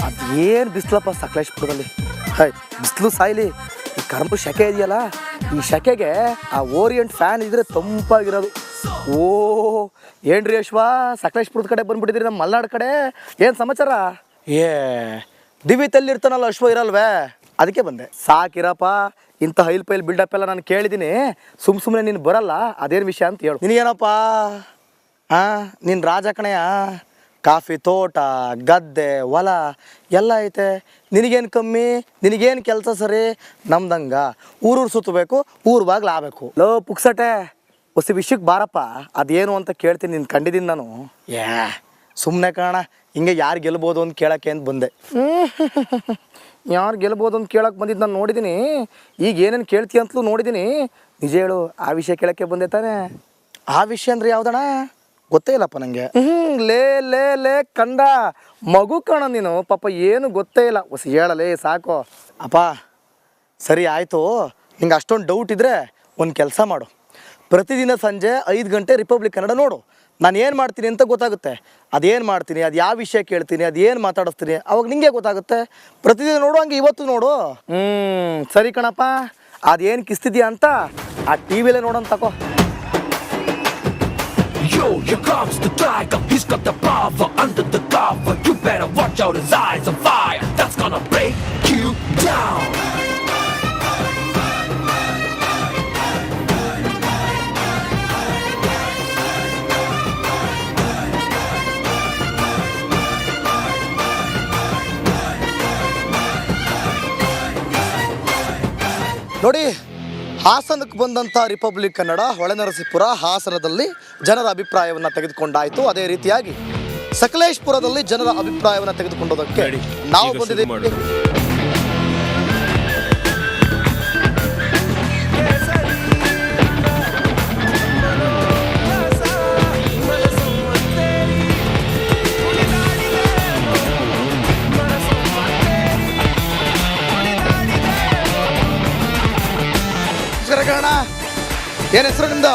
ಅದೇನು ಬಿಸಿಲಪ್ಪ ಸಕಲೇಶ್ಪುರದಲ್ಲಿ. ಹೈ ಬಿಸಿಲು ಸಾಯ್ಲಿ, ಈ ಕರ್ಮ ಶೆಕೆ ಇದೆಯಲ್ಲ, ಈ ಶೆಕೆಗೆ ಆ ಓರಿಯಂಟ್ ಫ್ಯಾನ್ ಇದ್ರೆ ತಂಪಾಗಿರೋದು. ಓ ಏನ್ರಿ ಯಶ್ವಾ, ಸಕಲೇಶ್ಪುರದ ಕಡೆ ಬಂದ್ಬಿಟ್ಟಿದ್ರಿ, ನಮ್ಮ ಮಲೆನಾಡು ಕಡೆ. ಏನು ಸಮಾಚಾರ? ದಿವಿತಲ್ಲಿ ಇರ್ತಾನಲ್ಲ ಅಶ್ವ ಇರಲ್ವೇ, ಅದಕ್ಕೆ ಬಂದೆ. ಸಾಕಿರಪ್ಪ, ಇಂಥ ಹೈಲ್ ಪೈಲ್ ಬಿಲ್ಡಪ್ ಎಲ್ಲ ನಾನು ಕೇಳಿದ್ದೀನಿ. ಸುಮ್ಮನೆ ನೀನು ಬರಲ್ಲ, ಅದೇನು ವಿಷಯ ಅಂತ ಹೇಳು. ನಿನಗೇನಪ್ಪ ನೀನು ರಾಜ ಕಣೆಯ, ಕಾಫಿ ತೋಟ, ಗದ್ದೆ, ಹೊಲ ಎಲ್ಲ ಐತೆ. ನಿನಗೇನು ಕಮ್ಮಿ, ನಿನಗೇನು ಕೆಲಸ ಸರಿ? ನಮ್ದಂಗ ಊರೂರು ಸುತ್ತಬೇಕು, ಊರು ಬಾಗ್ಲು ಆಗಬೇಕು. ಲೋ ಪುಕ್ಸಟೆ, ಹೊಸ ವಿಷಯಕ್ಕೆ ಬಾರಪ್ಪ. ಅದೇನು ಅಂತ ಕೇಳ್ತೀನಿ, ನಿನ್ನ ಕಂಡಿದ್ದೀನಿ ನಾನು. ಸುಮ್ಮನೆ ಕಾಣ, ಹಿಂಗೆ ಯಾರು ಗೆಲ್ಬೋದು ಅಂತ ಕೇಳೋಕ್ಕೆ ಅಂತ ಬಂದೆ. ಯಾರು ಗೆಲ್ಬೋದು ಅಂತ ಕೇಳಕ್ಕೆ ಬಂದಿದ್ದು ನಾನು ನೋಡಿದ್ದೀನಿ. ಈಗ ಏನೇನು ಕೇಳ್ತೀಯ ಅಂತಲೂ ನೋಡಿದ್ದೀನಿ. ನಿಜ ಹೇಳು, ಆ ವಿಷಯ ಕೇಳೋಕ್ಕೆ ಬಂದೆ ತಾನೆ? ಆ ವಿಷಯ ಅಂದರೆ ಯಾವ್ದಣ್ಣ? ಗೊತ್ತೇ ಇಲ್ಲಪ್ಪ ನನಗೆ. ಲೇ ಲೇ ಲೇ ಕಂದ, ಮಗು ಕಾಣ ನೀನು, ಪಾಪ ಏನು ಗೊತ್ತೇ ಇಲ್ಲ. ಹೊಸ ಹೇಳಲೇ ಸಾಕು. ಅಪ್ಪ ಸರಿ ಆಯಿತು, ನಿಂಗೆ ಅಷ್ಟೊಂದು ಡೌಟ್ ಇದ್ದರೆ ಒಂದು ಕೆಲಸ ಮಾಡು. ಪ್ರತಿದಿನ ಸಂಜೆ 5 ಗಂಟೆ ರಿಪಬ್ಲಿಕ್ ಕನ್ನಡ ನೋಡು. ನಾನು ಏನು ಮಾಡ್ತೀನಿ ಅಂತ ಗೊತ್ತಾಗುತ್ತೆ. ಅದೇನು ಮಾಡ್ತೀನಿ, ಅದು ಯಾವ ವಿಷಯ ಕೇಳ್ತೀನಿ, ಅದೇನು ಮಾತಾಡಿಸ್ತೀನಿ, ಅವಾಗ ನಿಂಗೆ ಗೊತ್ತಾಗುತ್ತೆ. ಪ್ರತಿದಿನ ನೋಡು, ಹಂಗೆ ಇವತ್ತು ನೋಡು. ಸರಿ ಕಣಪ್ಪ, ಅದೇನು ಕಿಸ್ತಿದ್ಯಾ ಅಂತ ಆ ಟಿ ವಿಲೇ ನೋಡೋಣ ತಗೋ. Yo, here comes the tiger, he's got the power under the cover. You better watch out, his eyes on fire, that's gonna break you down. ನೋಡಿ, ಹಾಸನಕ್ಕೆ ಬಂದಂಥ ರಿಪಬ್ಲಿಕ್ ಕನ್ನಡ ಹೊಳೆನರಸೀಪುರ ಹಾಸನದಲ್ಲಿ ಜನರ ಅಭಿಪ್ರಾಯವನ್ನು ತೆಗೆದುಕೊಂಡಾಯಿತು. ಅದೇ ರೀತಿಯಾಗಿ ಸಕಲೇಶ್ಪುರದಲ್ಲಿ ಜನರ ಅಭಿಪ್ರಾಯವನ್ನು ತೆಗೆದುಕೊಂಡೋದಕ್ಕೆ ನಾವು ಬಂದಿದ್ದೇವೆ. ಏನ್ ಹೆಸರು ನಿಮ್ದು?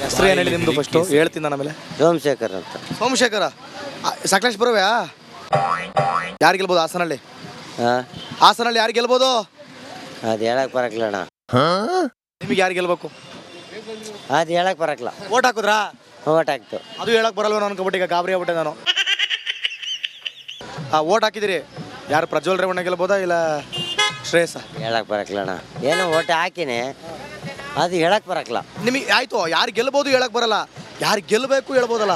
ಹೆಸರು ಏನ್ ಹೇಳಿ ನಿಮ್ದು? ಫಸ್ಟ್ ಹೇಳ್ತೀನಿ ನಾನು, ಆಮೇಲೆ. ಸೋಮಶೇಖರ್ ಅಂತ. ಸೋಮಶೇಖರ, ಸಕಲೇಶ್ಪುರವೇ? ಯಾರು ಗೆಲ್ಬೋದು ಹಾಸನಲ್ಲಿ? ಹಾಸನಲ್ಲಿ ಯಾರು ಗೆಲ್ಬೋದು? ಅದು ಹೇಳಕ್ ಬರಕ್ಲ ಅಣ್ಣ. ನಿಮಗೆ ಯಾರು ಗೆಲ್ಬೇಕು? ಅದು ಹೇಳಕ್ ಬರಕ್ಲ. ಓಟ್ ಹಾಕುದ್ರಾ? ಓಟ್ ಹಾಕ್ತು. ಅದು ಹೇಳಕ್ ಬರಲ್ವ ನಾನು ಕಬಡ್ಡಿ, ಈಗ ಗಾಬರಿ ಆಗ್ಬಿಟ್ಟೆ ನಾನು. ಓಟ್ ಹಾಕಿದಿರಿ, ಯಾರು ಪ್ರಜ್ವಲ್ ರೇವಣ್ಣ ಗೆಲ್ಬೋದಾ ಇಲ್ಲ ಶ್ರೇಯಸ? ಹೇಳಕ್ ಬರಕ್ಲ ಅಣ್ಣ. ಏನೋ ಓಟ್ ಹಾಕಿನಿ, ಅದು ಹೇಳಕ್ ಬರಕ್ಲ. ನಿಮಗೆ ಆಯ್ತು, ಯಾರು ಗೆಲ್ಬೋದು ಹೇಳಕ್ ಬರಲ್ಲ, ಯಾರು ಗೆಲ್ಲಬೇಕು ಹೇಳ್ಬೋದಲ್ಲ?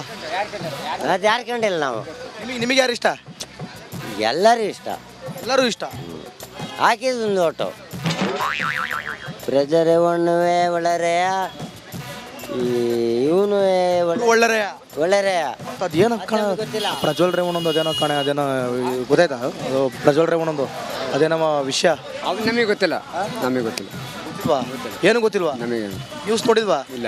ಅದು ಯಾರು ಕಂಡಿಲ್ಲ ನಾವು. ನಿಮಗೆ ಯಾರು ಇಷ್ಟ? ಎಲ್ಲರೂ ಇಷ್ಟ. ಎಲ್ಲರೂ ಇಷ್ಟ. ಹಾಕಿದೊಂದು ಓಟು. ಪ್ರಜರೇವಣ್ಣವೇ ಒಳ್ಳೆರೆಯ, ಇವನು ಒಳ್ಳೆರೆಯ. ಒಳ್ಳೆರೆಯ. ಅದೇನೋ ಗೊತ್ತಿಲ್ಲ. ಪ್ರಜ್ವಲ್ ರೇವಣ್ಣಂದು ಅದೇನೋ ಕಣೆ, ಅದೇನೋ ಗೊತ್ತಾಯ್ತಾ? ಪ್ರಜ್ವಲ್ ರೇವಣ್ಣಂದು ಅದೇನೋ ವಿಷಯ. ಅದು ನಮಗೆ ಗೊತ್ತಿಲ್ಲ. ನಮಗೆ ಗೊತ್ತಿಲ್ಲ. ಏನು ಗೊತ್ತಿಲ್ವಾ? ನಮಗೆ ನ್ಯೂಸ್ ನೋಡಿಲ್ವಾ? ಇಲ್ಲ,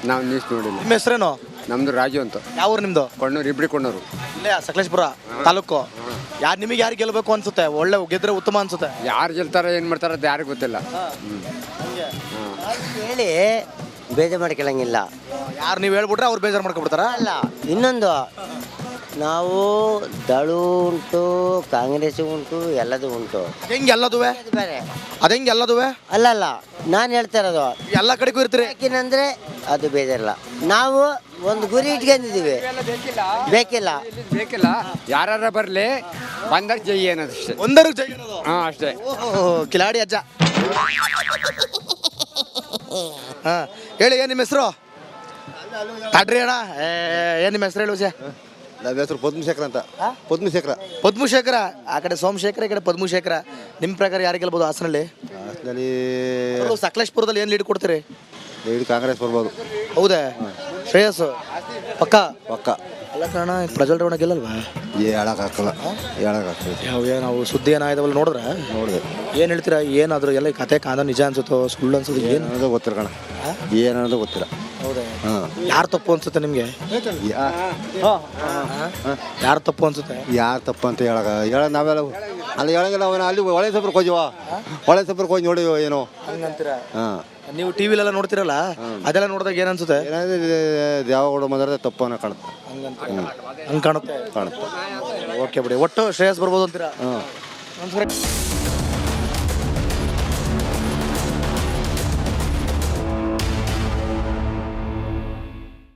ನಾವು ನ್ಯೂಸ್ ನೋಡಿಲ್ಲ. ನಿಮ್ಮ ಹೆಸರೇನು? ನಮ್ದು ರಾಜು ಅಂತ. ಯಾವ ಊರು ನಿಮ್ದು? ಕೊಂಡೂರು, ಇಬ್ಬರಿ ಕೊಂಡೂರು. ಇಲ್ಲೇ ಸಕಲೇಶ್ಪುರ ತಾಲೂಕು. ನಿಮಗೆ ಯಾರು ಗೆಲ್ಲಬೇಕು ಅನ್ಸುತ್ತೆ? ಒಳ್ಳೆ ಗೆದ್ರೆ ಉತ್ತಮ ಅನ್ಸುತ್ತೆ. ಯಾರು ಗೆಲ್ತಾರ ಏನು ಮಾಡ್ತಾರ ಅದು ಯಾರಿಗೂ ಗೊತ್ತಿಲ್ಲ. ಹೇಳಿ ಬೇಜಾರು ಮಾಡ್ಕೊಳ್ಳಂಗಿಲ್ಲ. ಯಾರು ನೀವು ಹೇಳ್ಬಿಟ್ರೆ ಅವ್ರು ಬೇಜಾರು ಮಾಡ್ಕೊಬಿಡ್ತಾರ? ಅಲ್ಲ, ಇನ್ನೊಂದು ನಾವು ದಳು ಉಂಟು, ಕಾಂಗ್ರೆಸ್ ಉಂಟು, ಎಲ್ಲದೂ ಉಂಟು. ಹೆಂಗೆ ಎಲ್ಲದುವೆ? ಬೇರೆ ಅದೆಂಗೆ ಎಲ್ಲದುವೆ? ಅಲ್ಲ ನಾನು ಹೇಳ್ತಾ ಇರೋದು ಎಲ್ಲ ಕಡೆಗೂ ಇರ್ತೀರಿ. ಯಾಕಿನಂದ್ರೆ ಅದು ಬೇಜಾರಿಲ್ಲ. ನಾವು ಒಂದು ಗುರಿ ಇಟ್ಕೊಂಡಿದ್ದೀವಿ. ಬೇಕಿಲ್ಲ ಯಾರ ಬರಲಿ, ಬಂದಾಗ ಜೈ ಅನ್ನೋದು ಅಷ್ಟೇ. ಒಂದರಿಗೆ ಜೈ ಅನ್ನೋದು? ಹಾಂ, ಅಷ್ಟೇ. ಕಿಲಾಡಿ ಅಜ್ಜ. ಹಾಂ ಹೇಳಿ, ಏನು ನಿಮ್ಮ ಹೆಸರು? ತಡ್ರಿ ಅಣ್ಣ, ಏನು ನಿಮ್ಮ ಹೆಸರು ಹೇಳು? ನಮ್ಮ ಹೆಸರು ಪದ್ಮಶೇಖರ ಅಂತ. ಪದ್ಮಶೇಖರ. ಆ ಕಡೆ ಸೋಮಶೇಖರ, ಈ ಕಡೆ ಪದ್ಮಶೇಖರ. ನಿಮ್ಮ ಪ್ರಕಾರ ಯಾರು ಗೆಲ್ಬೋದು ಹಾಸನಲ್ಲಿ? ಸಕಲೇಶ್ಪುರದಲ್ಲಿ ಏನು ಲೀಡ್ ಕೊಡ್ತೀರಿ? ಲೀಡ್ ಕಾಂಗ್ರೆಸ್ ಬರ್ಬೋದು. ಹೌದಾ? ಶ್ರೇಯಸ್ ಪಕ್ಕ? ಅಲ್ಲ ಕಾರಣ ಪ್ರಜ್ವಲ್ ರೇವಣ್ಣ ಗೆಲ್ಲಲ್ವಾ? ಹೇಳಕ್ಕಾಗಲ್ಲ. ನಾವು ಸುದ್ದಿ ಏನಾಯ್ತವಲ್ಲ ನೋಡಿದ್ರೆ? ನೋಡಿದೆ. ಏನು ಹೇಳ್ತೀರಾ? ಏನಾದ್ರು ಎಲ್ಲ ಕತೆ ಕಾದ ನಿಜ ಅನ್ಸುತ್ತೋ ಸುಳ್ಳು ಅನ್ಸುತ್ತೆ? ಏನನ್ನೋದು ಗೊತ್ತಿಲ್ಲ ಕಣ, ಏನನ್ನೋದು ಗೊತ್ತಿಲ್ಲ. ಹೌದಾ? ಯಾರು ತಪ್ಪು ಅನ್ಸುತ್ತೆ ನಿಮಗೆ? ಯಾರು ತಪ್ಪು ಅನ್ಸುತ್ತೆ? ಯಾರು ತಪ್ಪು ಅಂತ ಹೇಳ ನಾವೆಲ್ಲ ಅಲ್ಲಿ ಹೇಳಂಗಿಲ್ಲ. ಅವನ ಅಲ್ಲಿ ಹೊಳೆ ಸಬ್ರಕ್ಕೆ ಹೋಗಿವ, ಹೊಳೆ ಸಬ್ರಕ್ಕೆ ಹೋಗಿ ನೋಡಿ ಏನೋ ಹಂಗಂತೀರ? ನೀವು ಟಿವಿಲೆಲ್ಲ ನೋಡ್ತಿರಲ್ಲ ಅದೆಲ್ಲ ನೋಡಿದಾಗ ಏನ್ ಅನ್ಸುತ್ತೆ? ಏನಾದ್ರೆ ದೇವೇಗೌಡ ಬಂದ್ರೆ ತಪ್ಪು ಅನ್ನೋ ಕಾಣುತ್ತೆ. ಹಂಗೆ ಕಾಣುತ್ತೆ. ಕಾಣುತ್ತೆ. ಓಕೆ ಬಿಡಿ, ಒಟ್ಟು ಶ್ರೇಯಸ್ ಬರ್ಬೋದು ಅಂತೀರಾ? ಹ್ಞೂ. ನಮಸ್ಕಾರ.